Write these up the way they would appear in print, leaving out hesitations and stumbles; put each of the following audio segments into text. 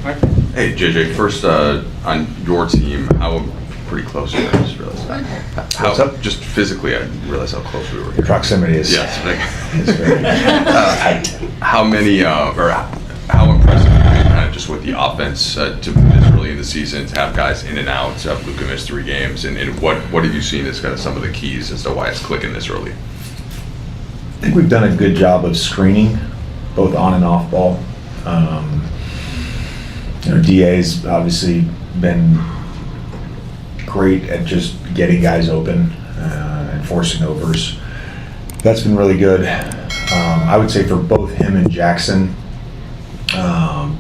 Hey, JJ, first on your team, how pretty close we were, I just realized that. What's up? Just physically, I didn't realize how close we were here. Proximity is Yes. is very tight. How many, or how impressive have you been kind of just with the offense to this early in the season, to have guys in and out? Luka missed 3 games, and what have you seen as kind of some of the keys as to why it's clicking this early? I think we've done a good job of screening, both on and off ball. DA's obviously been great at just getting guys open and forcing overs. That's been really good. I would say for both him and Jackson,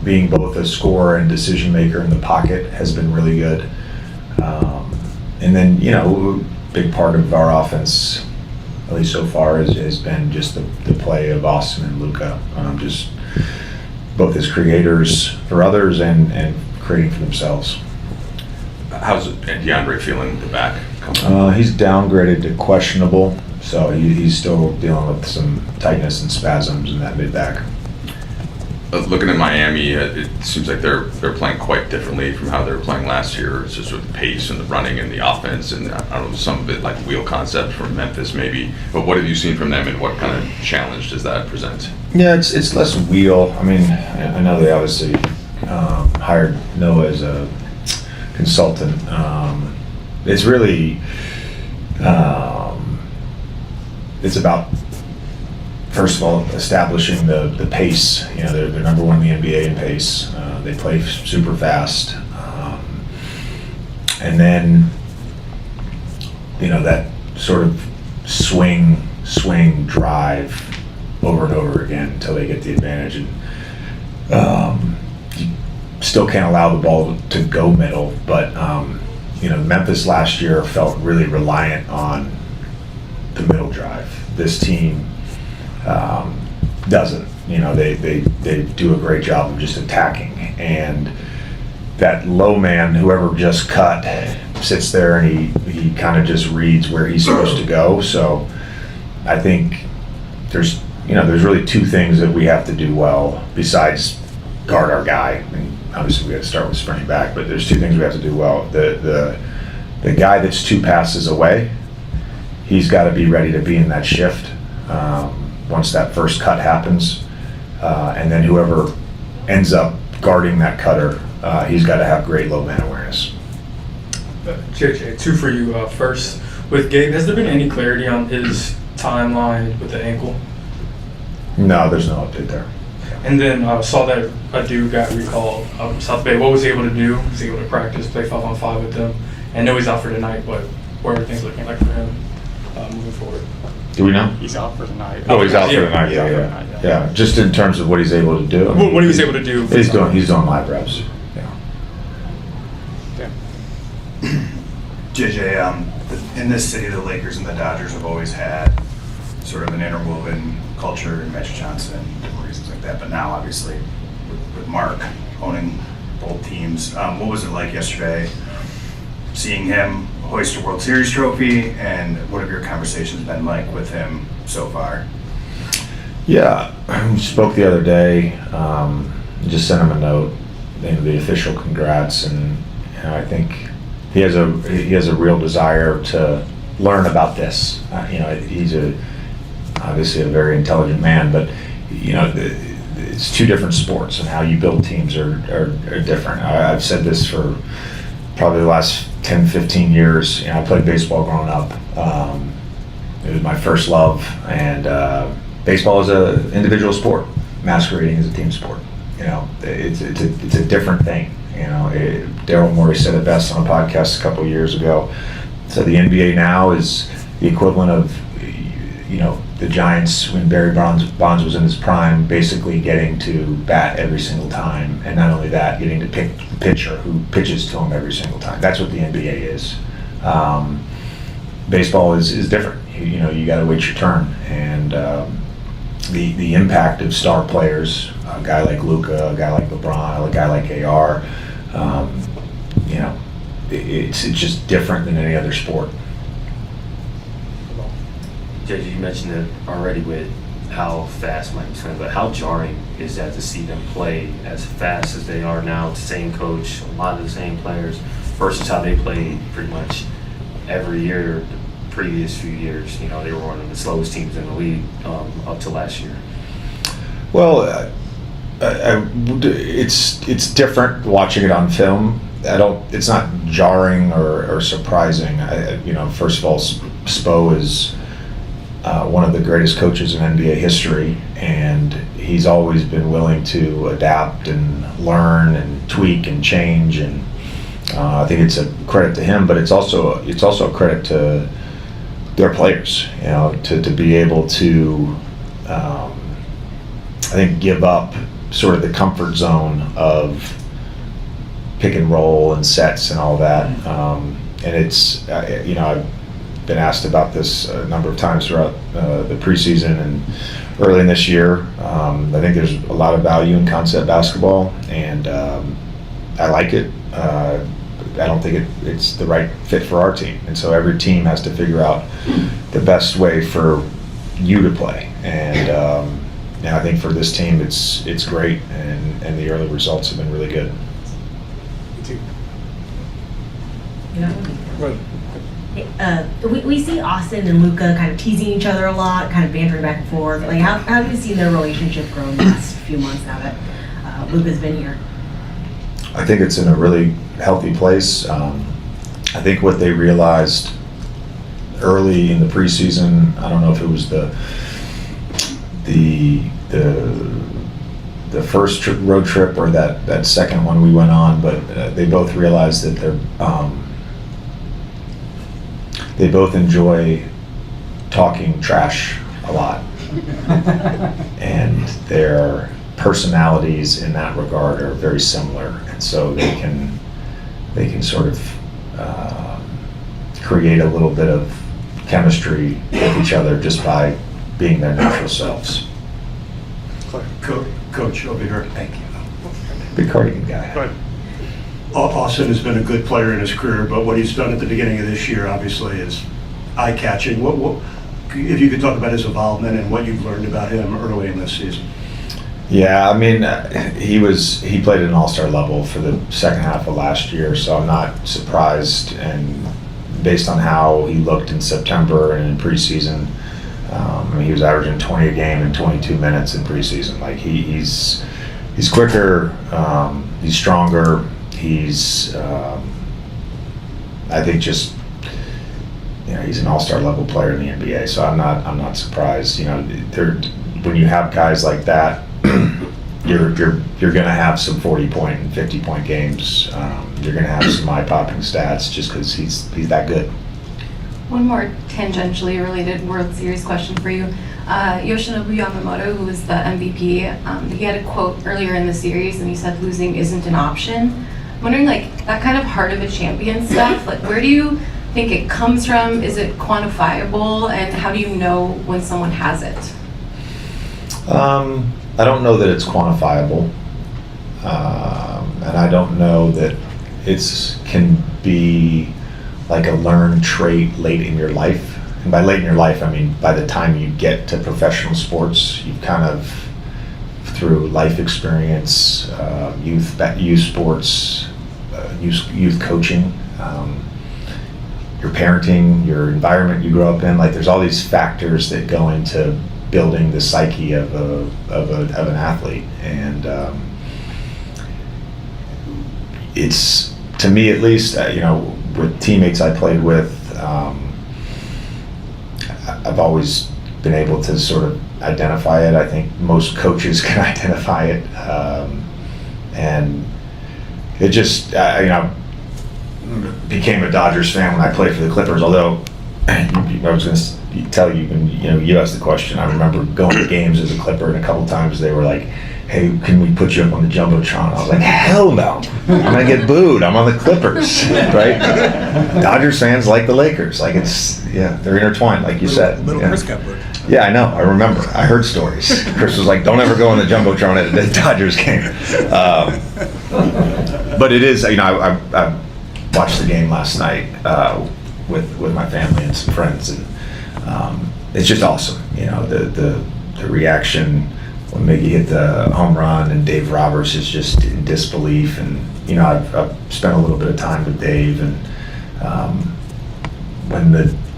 being both a scorer and decision maker in the pocket has been really good. And then, big part of our offense, at least so far, has been just the play of Austin and Luka. Just both as creators for others and creating for themselves. How's DeAndre feeling the back coming? He's downgraded to questionable, so he's still dealing with some tightness and spasms in that mid-back. Looking at Miami, it seems like they're playing quite differently from how they were playing last year. It's just with the pace and the running and the offense, and I don't know, some of it like wheel concept from Memphis maybe. But what have you seen from them, and what kind of challenge does that present? Yeah, it's less wheel. I mean, I know they obviously hired Noah as a consultant. It's really it's about, first of all, establishing the pace. They're number one in the NBA in pace. They play super fast, and then that sort of swing drive over and over again until they get the advantage. And you still can't allow the ball to go middle, but Memphis last year felt really reliant on the middle drive. This team doesn't. They do a great job of just attacking, and that low man, whoever just cut, sits there and he kind of just reads where he's supposed to go. So I think there's really 2 things that we have to do well besides guard our guy. I mean, obviously we got to start with sprinting back, but there's 2 things we have to do well. The guy that's 2 passes away, he's got to be ready to be in that shift once that first cut happens, and then whoever ends up guarding that cutter, he's got to have great low man awareness. JJ, 2 for you. First, with Gabe, has there been any clarity on his timeline with the ankle? No, there's no update there. And then saw that a dude got recalled South Bay. What was he able to do? Was he able to practice, play 5-on-5 with them? I know he's out for tonight, but what are things looking like for him moving forward? Do we know? He's out for the night. Oh, he's out for the night. Yeah. Yeah, just in terms of what he's able to do. What he was able to do. He's doing live reps. Yeah. JJ, in this city, the Lakers and the Dodgers have always had sort of an interwoven culture, and Magic Johnson, and reasons like that. But now, obviously, with Mark owning both teams, what was it like yesterday seeing him hoist a World Series trophy, and what have your conversations been like with him so far? Yeah, we spoke the other day. Just sent him a note, the official congrats, and I think he has a real desire to learn about this. He's obviously a very intelligent man, but it's 2 different sports, and how you build teams are different. I've said this for probably the last 10, 15 years. I played baseball growing up. It was my first love, and baseball is an individual sport, masquerading as a team sport. It's a different thing. Daryl Morey said it best on a podcast a couple of years ago. So the NBA now is the equivalent of the Giants when Barry Bonds was in his prime, basically getting to bat every single time, and not only that, getting to pick the pitcher who pitches to him every single time. That's what the NBA is. Baseball is different. You got to wait your turn, and the impact of star players, a guy like Luka, a guy like LeBron, a guy like AR, it's just different than any other sport. JJ, you mentioned it already with how fast Mike's going, but how jarring is that to see them play as fast as they are now, the same coach, a lot of the same players, versus how they played pretty much every year the previous few years. You know, they were one of the slowest teams in the league up to last year. Well, it's different watching it on film. It's not jarring or surprising. First of all, Spo is one of the greatest coaches in NBA history, and he's always been willing to adapt and learn and tweak and change. And I think it's a credit to him, but it's also a credit to their players. You know, to be able to, I think, give up sort of the comfort zone of pick and roll and sets and all that. And it's, I've been asked about this a number of times throughout the preseason and early in this year. I think there's a lot of value in concept basketball, and I like it. I don't think it's the right fit for our team. And so every team has to figure out the best way for you to play. And I think for this team, it's great, and the early results have been really good. We see Austin and Luka kind of teasing each other a lot, kind of bantering back and forth. Like, how have you seen their relationship grow in the last few months now that Luka's been here? I think it's in a really healthy place. I think what they realized early in the preseason, I don't know if it was the first road trip or that second one we went on, but they both realized that they both enjoy talking trash a lot. And their personalities in that regard are very similar, and so they can sort of create a little bit of chemistry with each other just by being their natural selves. Coach, over here. Thank you. Big cardigan guy. Go ahead. Austin has been a good player in his career, but what he's done at the beginning of this year obviously is eye-catching. What if you could talk about his involvement and what you've learned about him early in this season? Yeah, I mean, he played at an all-star level for the second half of last year, so I'm not surprised. And based on how he looked in September and in preseason, he was averaging 20 a game in 22 minutes in preseason. Like he's quicker, he's stronger. He's, I think, just he's an all-star level player in the NBA. So I'm not surprised. When you have guys like that, you're going to have some 40-point and 50-point games. You're going to have some eye-popping stats just because he's that good. One more tangentially related World Series question for you. Yoshinobu Yamamoto, who was the MVP, he had a quote earlier in the series, and he said losing isn't an option. I'm wondering, like, that kind of heart of a champion stuff, like, where do you think it comes from? Is it quantifiable? And how do you know when someone has it? I don't know that it's quantifiable. And I don't know that it can be like a learned trait late in your life. And by late in your life, I mean by the time you get to professional sports, you've kind of, through life experience, youth sports, youth coaching, your parenting, your environment you grow up in, like there's all these factors that go into building the psyche of an athlete. And it's, to me at least, with teammates I played with, I've always been able to sort of identify it. I think most coaches can identify it. And it just, became a Dodgers fan when I played for the Clippers, although I was going to tell you, when you asked the question, I remember going to games as a Clipper, and a couple times they were like, hey, can we put you up on the Jumbotron? I was like, hell no. I'm going to get booed. I'm on the Clippers, right? Dodgers fans like the Lakers. Like they're intertwined, like you said. Little Chris got booed. Yeah, I know. I remember. I heard stories. Chris was like, don't ever go on the Jumbotron at the Dodgers game. But it is, I watched the game last night with my family and some friends, and it's just awesome. The reaction when Miggy hit the home run and Dave Roberts is just in disbelief. And, I've spent a little bit of time with Dave, and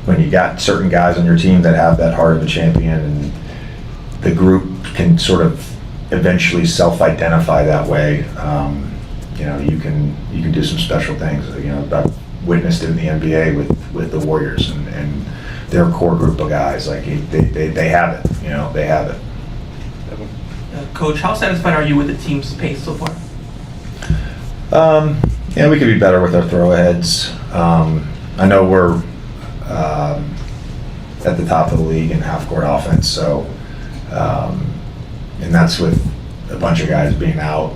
when you got certain guys on your team that have that heart of a champion, and the group can sort of eventually self-identify that way, you can do some special things. I've witnessed it in the NBA with the Warriors and their core group of guys. Like they have it. They have it. Coach, how satisfied are you with the team's pace so far? Yeah, we could be better with our throw-aheads. I know we're at the top of the league in half-court offense, so and that's with a bunch of guys being out.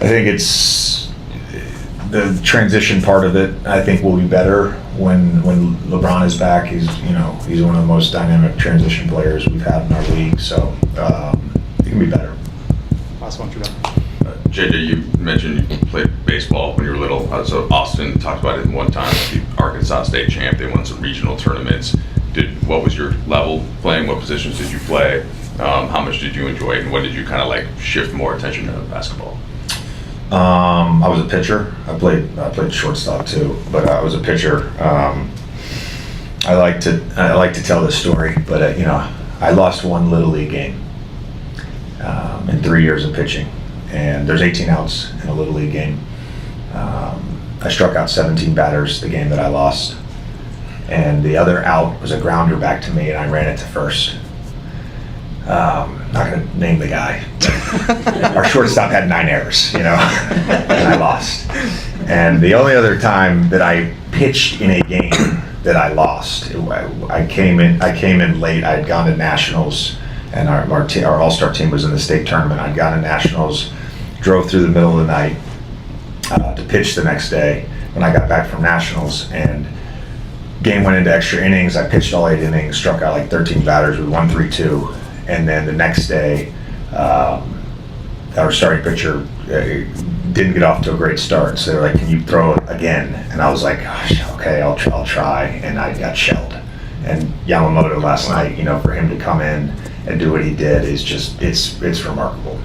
I think it's the transition part of it. I think will be better when LeBron is back. He's one of the most dynamic transition players we've had in our league, so it can be better. Last one, JJ, you mentioned you played baseball when you were little. So Austin talked about it one time. The Arkansas State champ. They won some regional tournaments. What was your level playing? What positions did you play? How much did you enjoy it? And when did you kind of shift more attention to basketball? I was a pitcher. I played shortstop too, but I was a pitcher. I like to tell this story, but I lost one Little League game in 3 years of pitching. And there's 18 outs in a Little League game. I struck out 17 batters the game that I lost. And the other out was a grounder back to me, and I ran it to first. Not going to name the guy. Our shortstop had 9 errors, and I lost. And the only other time that I pitched in a game that I lost, I came in late. I had gone to nationals, and our all-star team was in the state tournament. I'd gone to nationals, drove through the middle of the night to pitch the next day when I got back from nationals, and game went into extra innings. I pitched all 8 innings, struck out like 13 batters with 1-3-2, and then the next day our starting pitcher didn't get off to a great start, so they're like, "Can you throw it again?" And I was like, "Gosh, okay, I'll try," and I got shelled. And Yamamoto last night, for him to come in and do what he did is just it's remarkable.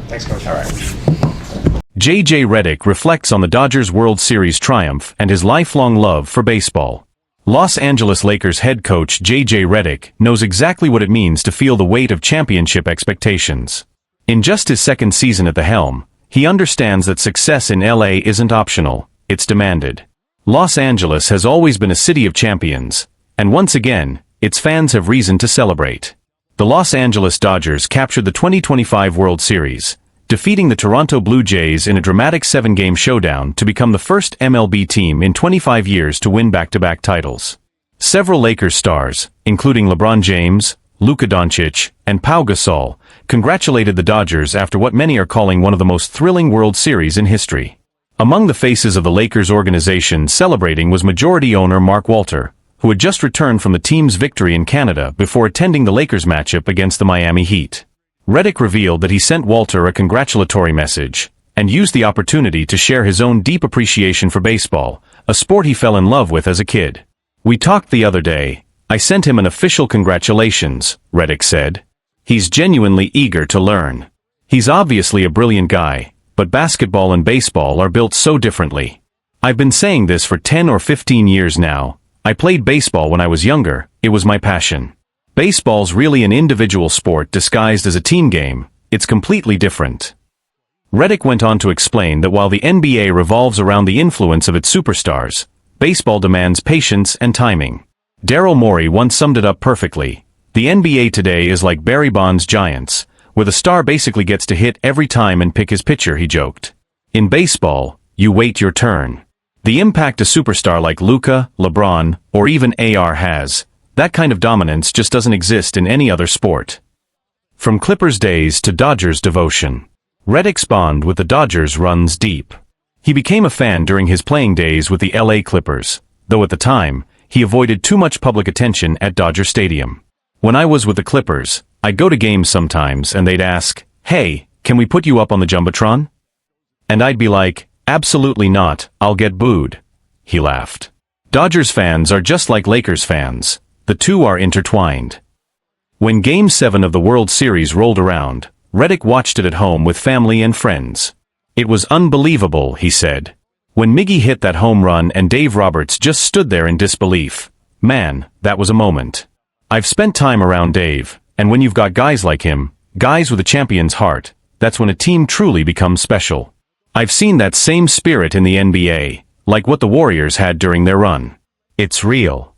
Thanks, Coach. All right. J.J. Redick reflects on the Dodgers World Series triumph and his lifelong love for baseball. Los Angeles Lakers head coach J.J. Redick knows exactly what it means to feel the weight of championship expectations. In just his second season at the helm, he understands that success in L.A. isn't optional, it's demanded. Los Angeles has always been a city of champions, and once again, its fans have reason to celebrate. The Los Angeles Dodgers captured the 2025 World Series, defeating the Toronto Blue Jays in a dramatic 7-game showdown to become the first MLB team in 25 years to win back-to-back titles. Several Lakers stars, including LeBron James, Luka Doncic, and Pau Gasol, congratulated the Dodgers after what many are calling one of the most thrilling World Series in history. Among the faces of the Lakers organization celebrating was majority owner Mark Walter, who had just returned from the team's victory in Canada before attending the Lakers matchup against the Miami Heat. Redick revealed that he sent Walter a congratulatory message, and used the opportunity to share his own deep appreciation for baseball, a sport he fell in love with as a kid. "We talked the other day. I sent him an official congratulations," Redick said. "He's genuinely eager to learn. He's obviously a brilliant guy, but basketball and baseball are built so differently. I've been saying this for 10 or 15 years now. I played baseball when I was younger, it was my passion. Baseball's really an individual sport disguised as a team game, it's completely different." Redick went on to explain that while the NBA revolves around the influence of its superstars, baseball demands patience and timing. Daryl Morey once summed it up perfectly. "The NBA today is like Barry Bonds' Giants, where the star basically gets to hit every time and pick his pitcher," he joked. "In baseball, you wait your turn. The impact a superstar like Luka, LeBron, or even AR has, that kind of dominance just doesn't exist in any other sport." From Clippers days to Dodgers devotion, Redick's bond with the Dodgers runs deep. He became a fan during his playing days with the LA Clippers, though at the time, he avoided too much public attention at Dodger Stadium. "When I was with the Clippers, I'd go to games sometimes and they'd ask, 'Hey, can we put you up on the Jumbotron?' And I'd be like, 'Absolutely not, I'll get booed,'" he laughed. Dodgers fans are just like Lakers fans. The two are intertwined. When Game 7 of the World Series rolled around, Redick watched it at home with family and friends. "It was unbelievable," he said. "When Miggy hit that home run and Dave Roberts just stood there in disbelief. Man, that was a moment. I've spent time around Dave, and when you've got guys like him, guys with a champion's heart, that's when a team truly becomes special. I've seen that same spirit in the NBA, like what the Warriors had during their run. It's real."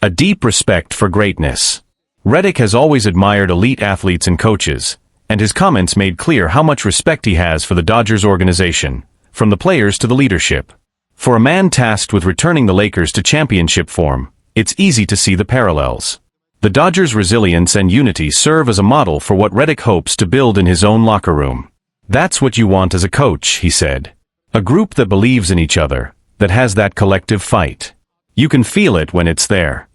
A deep respect for greatness. Redick has always admired elite athletes and coaches, and his comments made clear how much respect he has for the Dodgers organization, from the players to the leadership. For a man tasked with returning the Lakers to championship form, it's easy to see the parallels. The Dodgers' resilience and unity serve as a model for what Redick hopes to build in his own locker room. "That's what you want as a coach," he said. "A group that believes in each other, that has that collective fight. You can feel it when it's there."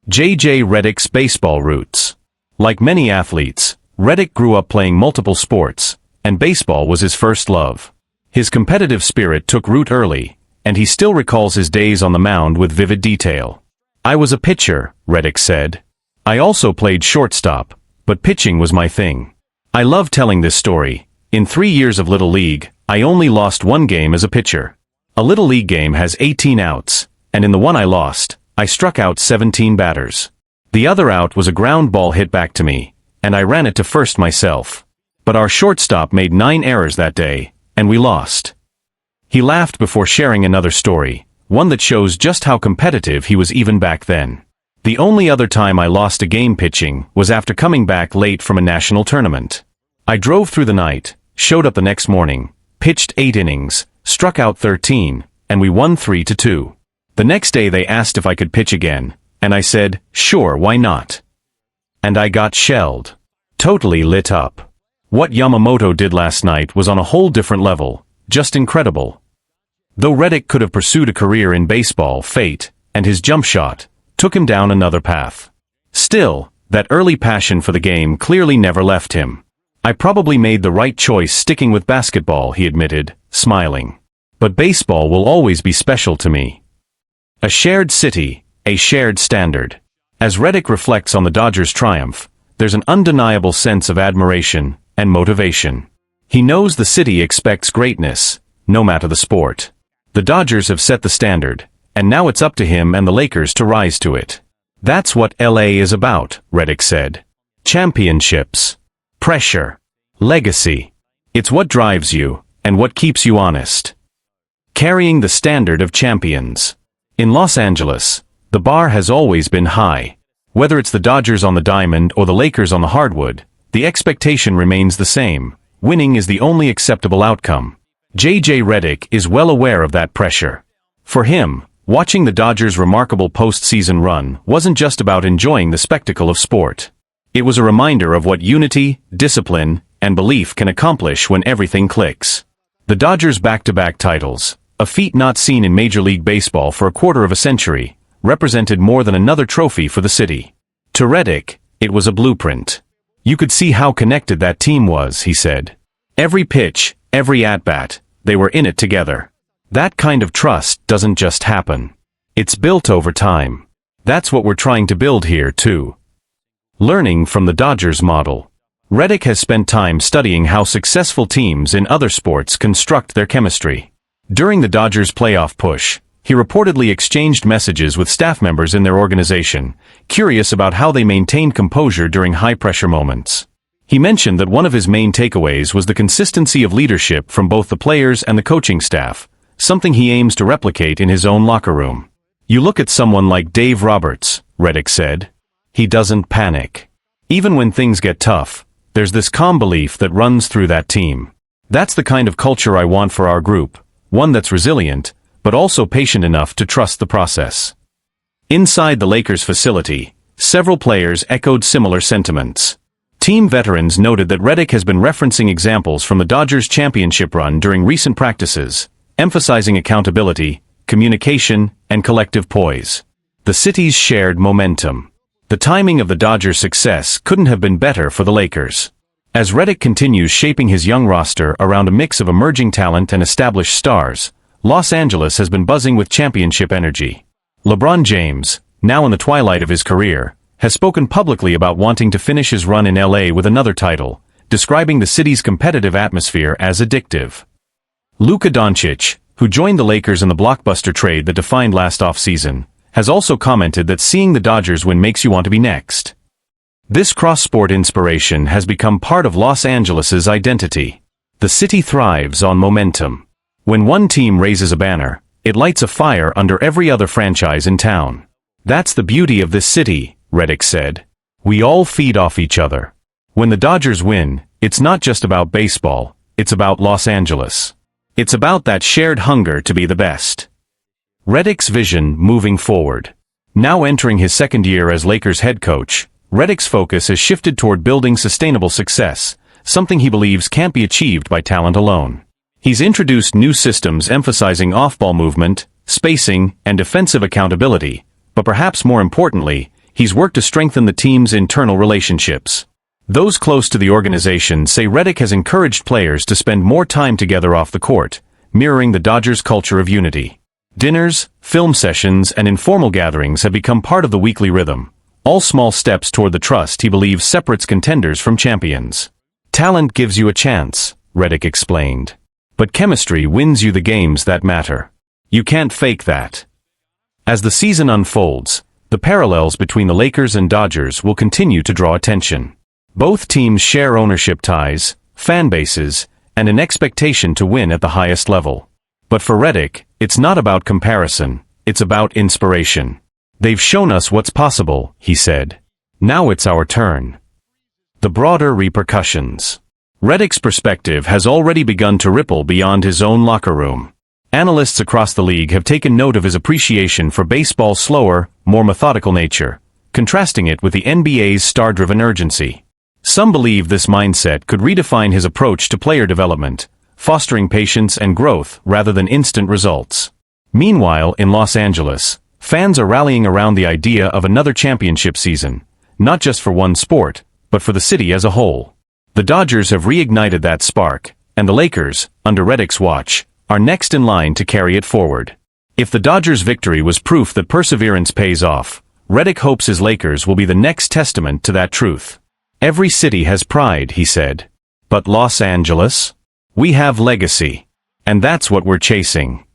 J.J. Redick's baseball roots. Like many athletes, Redick grew up playing multiple sports, and baseball was his first love. His competitive spirit took root early, and he still recalls his days on the mound with vivid detail. "I was a pitcher," Redick said. "I also played shortstop, but pitching was my thing. I love telling this story. In 3 years of Little League, I only lost one game as a pitcher. A Little League game has 18 outs, and in the one I lost, I struck out 17 batters. The other out was a ground ball hit back to me, and I ran it to first myself. But our shortstop made 9 errors that day, and we lost." He laughed before sharing another story, one that shows just how competitive he was even back then. "The only other time I lost a game pitching was after coming back late from a national tournament. I drove through the night, showed up the next morning, pitched 8 innings, struck out 13, and we won 3-2. The next day they asked if I could pitch again, and I said, sure, why not? And I got shelled. Totally lit up. What Yamamoto did last night was on a whole different level, just incredible." Though Redick could have pursued a career in baseball, fate, and his jump shot, took him down another path. Still, that early passion for the game clearly never left him. "I probably made the right choice sticking with basketball," he admitted, smiling. "But baseball will always be special to me." A shared city, a shared standard. As Redick reflects on the Dodgers' triumph, there's an undeniable sense of admiration and motivation. He knows the city expects greatness, no matter the sport. The Dodgers have set the standard, and now it's up to him and the Lakers to rise to it. "That's what LA is about," Redick said. "Championships. Pressure. Legacy. It's what drives you, and what keeps you honest. Carrying the standard of champions. In Los Angeles, the bar has always been high. Whether it's the Dodgers on the diamond or the Lakers on the hardwood, the expectation remains the same. Winning is the only acceptable outcome. J.J. Redick is well aware of that pressure. For him, watching the Dodgers' remarkable postseason run wasn't just about enjoying the spectacle of sport. It was a reminder of what unity, discipline, and belief can accomplish when everything clicks. The Dodgers' back-to-back titles, a feat not seen in Major League Baseball for a quarter of a century, represented more than another trophy for the city. To Redick, it was a blueprint. "You could see how connected that team was," he said. "Every pitch, every at-bat, they were in it together. That kind of trust doesn't just happen. It's built over time. That's what we're trying to build here, too." Learning from the Dodgers model. Redick has spent time studying how successful teams in other sports construct their chemistry. During the Dodgers' playoff push, he reportedly exchanged messages with staff members in their organization, curious about how they maintained composure during high-pressure moments. He mentioned that one of his main takeaways was the consistency of leadership from both the players and the coaching staff, something he aims to replicate in his own locker room. "You look at someone like Dave Roberts," Redick said. "He doesn't panic. Even when things get tough, there's this calm belief that runs through that team. That's the kind of culture I want for our group, one that's resilient, but also patient enough to trust the process." Inside the Lakers facility, several players echoed similar sentiments. Team veterans noted that Redick has been referencing examples from the Dodgers' championship run during recent practices, emphasizing accountability, communication, and collective poise. The city's shared momentum. The timing of the Dodgers' success couldn't have been better for the Lakers. As Redick continues shaping his young roster around a mix of emerging talent and established stars, Los Angeles has been buzzing with championship energy. LeBron James, now in the twilight of his career, has spoken publicly about wanting to finish his run in LA with another title, describing the city's competitive atmosphere as addictive. Luka Doncic, who joined the Lakers in the blockbuster trade that defined last offseason, has also commented that seeing the Dodgers win makes you want to be next. This cross-sport inspiration has become part of Los Angeles's identity. The city thrives on momentum. When one team raises a banner, it lights a fire under every other franchise in town. That's the beauty of this city, Redick said. We all feed off each other. When the Dodgers win, it's not just about baseball, it's about Los Angeles. It's about that shared hunger to be the best. Redick's vision moving forward. Now entering his second year as Lakers head coach, Redick's focus has shifted toward building sustainable success, something he believes can't be achieved by talent alone. He's introduced new systems emphasizing off-ball movement, spacing, and defensive accountability, but perhaps more importantly, he's worked to strengthen the team's internal relationships. Those close to the organization say Redick has encouraged players to spend more time together off the court, mirroring the Dodgers' culture of unity. Dinners, film sessions, and informal gatherings have become part of the weekly rhythm, all small steps toward the trust he believes separates contenders from champions. Talent gives you a chance, Redick explained. But chemistry wins you the games that matter. You can't fake that. As the season unfolds, the parallels between the Lakers and Dodgers will continue to draw attention. Both teams share ownership ties, fan bases, and an expectation to win at the highest level. But for Redick, it's not about comparison, it's about inspiration. They've shown us what's possible, he said. Now it's our turn. The broader repercussions. Redick's perspective has already begun to ripple beyond his own locker room. Analysts across the league have taken note of his appreciation for baseball's slower, more methodical nature, contrasting it with the NBA's star-driven urgency. Some believe this mindset could redefine his approach to player development, fostering patience and growth rather than instant results. Meanwhile, in Los Angeles, fans are rallying around the idea of another championship season, not just for one sport, but for the city as a whole. The Dodgers have reignited that spark, and the Lakers, under Redick's watch, are next in line to carry it forward. If the Dodgers' victory was proof that perseverance pays off, Redick hopes his Lakers will be the next testament to that truth. Every city has pride, he said. But Los Angeles? We have legacy. And that's what we're chasing.